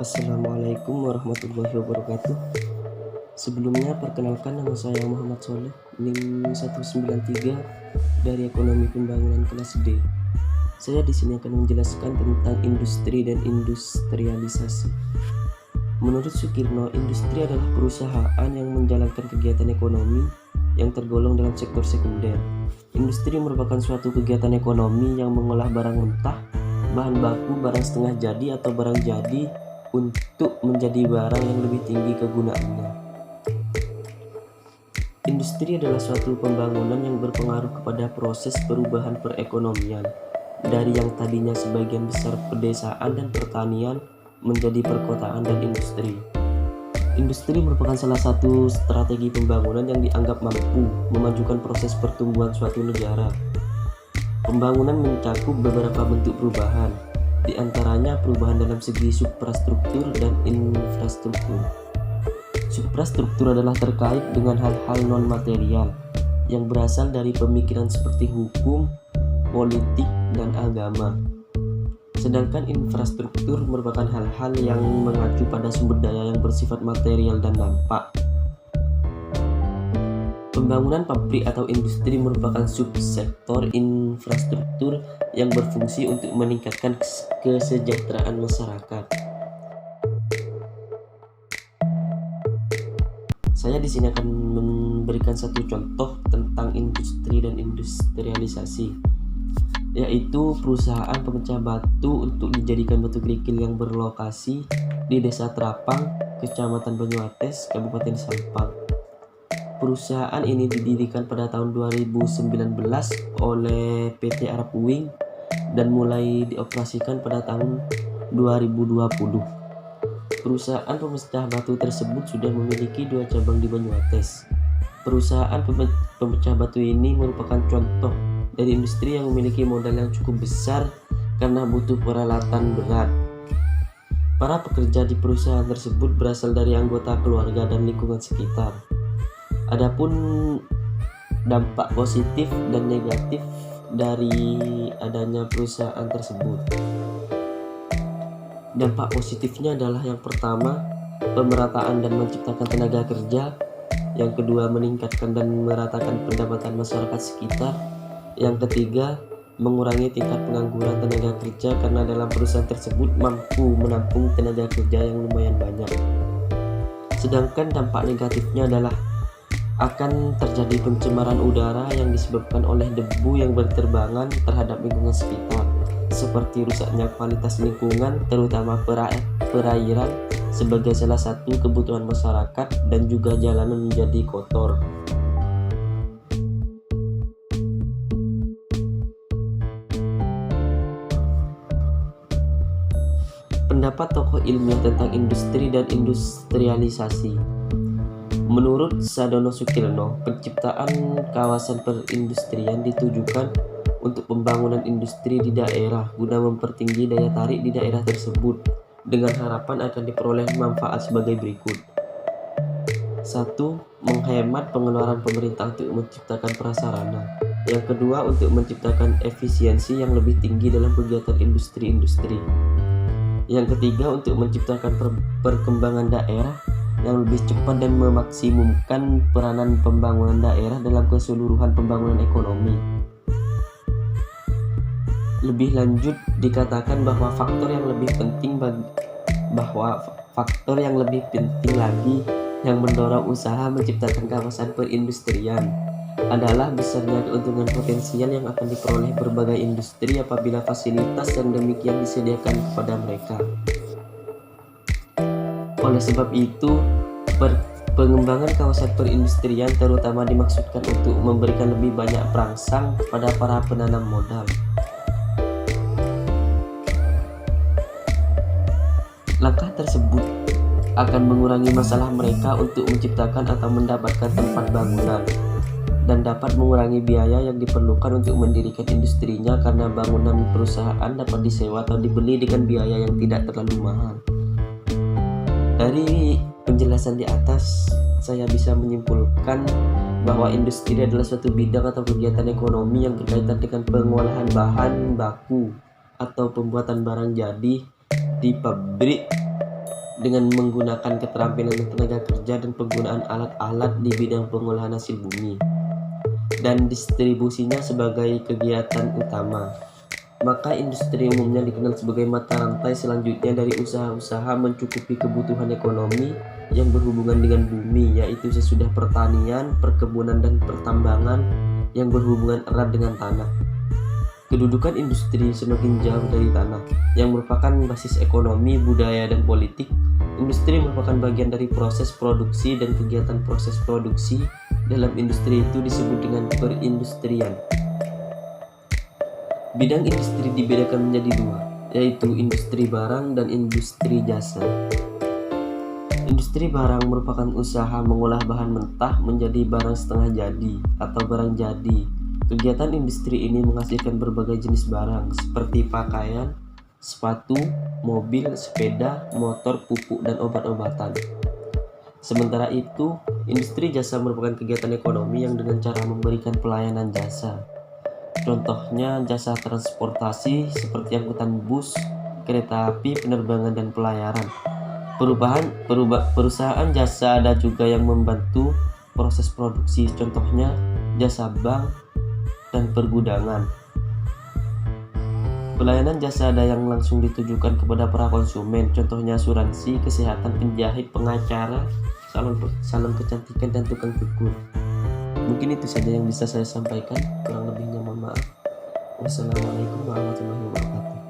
Assalamualaikum warahmatullahi wabarakatuh. Sebelumnya perkenalkan, nama saya Muhammad Soleh, NIM 193 dari Ekonomi Pembangunan kelas D. Saya di sini akan menjelaskan tentang industri dan industrialisasi. Menurut Sukirno, industri adalah perusahaan yang menjalankan kegiatan ekonomi yang tergolong dalam sektor sekunder. Industri merupakan suatu kegiatan ekonomi yang mengolah barang mentah, bahan baku, barang setengah jadi atau barang jadi untuk menjadi barang yang lebih tinggi kegunaannya. Industri adalah suatu pembangunan yang berpengaruh kepada proses perubahan perekonomian dari yang tadinya sebagian besar pedesaan dan pertanian menjadi perkotaan dan industri. Industri merupakan salah satu strategi pembangunan yang dianggap mampu memajukan proses pertumbuhan suatu negara. Pembangunan mencakup beberapa bentuk perubahan, di antaranya perubahan dalam segi suprastruktur dan infrastruktur. Suprastruktur adalah terkait dengan hal-hal non-material yang berasal dari pemikiran seperti hukum, politik, dan agama. Sedangkan infrastruktur merupakan hal-hal yang mengacu pada sumber daya yang bersifat material dan nampak. Pembangunan pabrik atau industri merupakan subsektor infrastruktur yang berfungsi untuk meningkatkan kesejahteraan masyarakat. Saya di sini akan memberikan satu contoh tentang industri dan industrialisasi, yaitu perusahaan pemecah batu untuk dijadikan batu kerikil yang berlokasi di Desa Terapang, Kecamatan Banyuates, Kabupaten Sampang. Perusahaan ini didirikan pada tahun 2019 oleh PT Arab Uwing dan mulai dioperasikan pada tahun 2020. Perusahaan pemecah batu tersebut sudah memiliki 2 cabang di Banyuates. Perusahaan pemecah batu ini merupakan contoh dari industri yang memiliki modal yang cukup besar karena butuh peralatan berat. Para pekerja di perusahaan tersebut berasal dari anggota keluarga dan lingkungan sekitar. Adapun dampak positif dan negatif dari adanya perusahaan tersebut. Dampak positifnya adalah yang pertama, pemerataan dan menciptakan tenaga kerja. Yang kedua, meningkatkan dan meratakan pendapatan masyarakat sekitar. Yang ketiga, mengurangi tingkat pengangguran tenaga kerja karena dalam perusahaan tersebut mampu menampung tenaga kerja yang lumayan banyak. Sedangkan dampak negatifnya adalah akan terjadi pencemaran udara yang disebabkan oleh debu yang berterbangan terhadap lingkungan sekitar, seperti rusaknya kualitas lingkungan, terutama perairan sebagai salah satu kebutuhan masyarakat, dan juga jalanan menjadi kotor. Pendapat tokoh ilmiah tentang industri dan industrialisasi. Menurut Sadono Sukirno, penciptaan kawasan perindustrian ditujukan untuk pembangunan industri di daerah guna mempertinggi daya tarik di daerah tersebut dengan harapan akan diperoleh manfaat sebagai berikut. 1. Menghemat pengeluaran pemerintah untuk menciptakan prasarana. Yang kedua, untuk menciptakan efisiensi yang lebih tinggi dalam kegiatan industri-industri. Yang ketiga, untuk menciptakan perkembangan daerah yang lebih cepat dan memaksimumkan peranan pembangunan daerah dalam keseluruhan pembangunan ekonomi. Lebih lanjut, dikatakan bahwa faktor yang lebih penting lagi yang mendorong usaha menciptakan kawasan perindustrian adalah besarnya keuntungan potensial yang akan diperoleh berbagai industri apabila fasilitas yang demikian disediakan kepada mereka. Oleh sebab itu, pengembangan kawasan perindustrian terutama dimaksudkan untuk memberikan lebih banyak perangsang kepada para penanam modal. Langkah tersebut akan mengurangi masalah mereka untuk menciptakan atau mendapatkan tempat bangunan, dan dapat mengurangi biaya yang diperlukan untuk mendirikan industrinya karena bangunan perusahaan dapat disewa atau dibeli dengan biaya yang tidak terlalu mahal. Dari penjelasan di atas, saya bisa menyimpulkan bahwa industri adalah suatu bidang atau kegiatan ekonomi yang berkaitan dengan pengolahan bahan baku atau pembuatan barang jadi di pabrik dengan menggunakan keterampilan tenaga kerja dan penggunaan alat-alat di bidang pengolahan hasil bumi dan distribusinya sebagai kegiatan utama. Maka industri umumnya dikenal sebagai mata rantai selanjutnya dari usaha-usaha mencukupi kebutuhan ekonomi yang berhubungan dengan bumi, yaitu sesudah pertanian, perkebunan, dan pertambangan yang berhubungan erat dengan tanah. Kedudukan industri semakin jauh dari tanah, yang merupakan basis ekonomi, budaya, dan politik. Industri merupakan bagian dari proses produksi, dan kegiatan proses produksi dalam industri itu disebut dengan perindustrian. Bidang industri dibedakan menjadi dua, yaitu industri barang dan industri jasa. Industri barang merupakan usaha mengolah bahan mentah menjadi barang setengah jadi atau barang jadi. Kegiatan industri ini menghasilkan berbagai jenis barang seperti pakaian, sepatu, mobil, sepeda, motor, pupuk, dan obat-obatan. Sementara itu, industri jasa merupakan kegiatan ekonomi yang dengan cara memberikan pelayanan jasa. Contohnya jasa transportasi seperti angkutan bus, kereta api, penerbangan, dan pelayaran. Perusahaan jasa ada juga yang membantu proses produksi, contohnya jasa bank dan pergudangan. Pelayanan jasa ada yang langsung ditujukan kepada para konsumen, contohnya asuransi, kesehatan, penjahit, pengacara, salon kecantikan, dan tukang cukur. Mungkin itu saja yang bisa saya sampaikan, kurang lebihnya mohon maaf. Wassalamualaikum warahmatullahi wabarakatuh.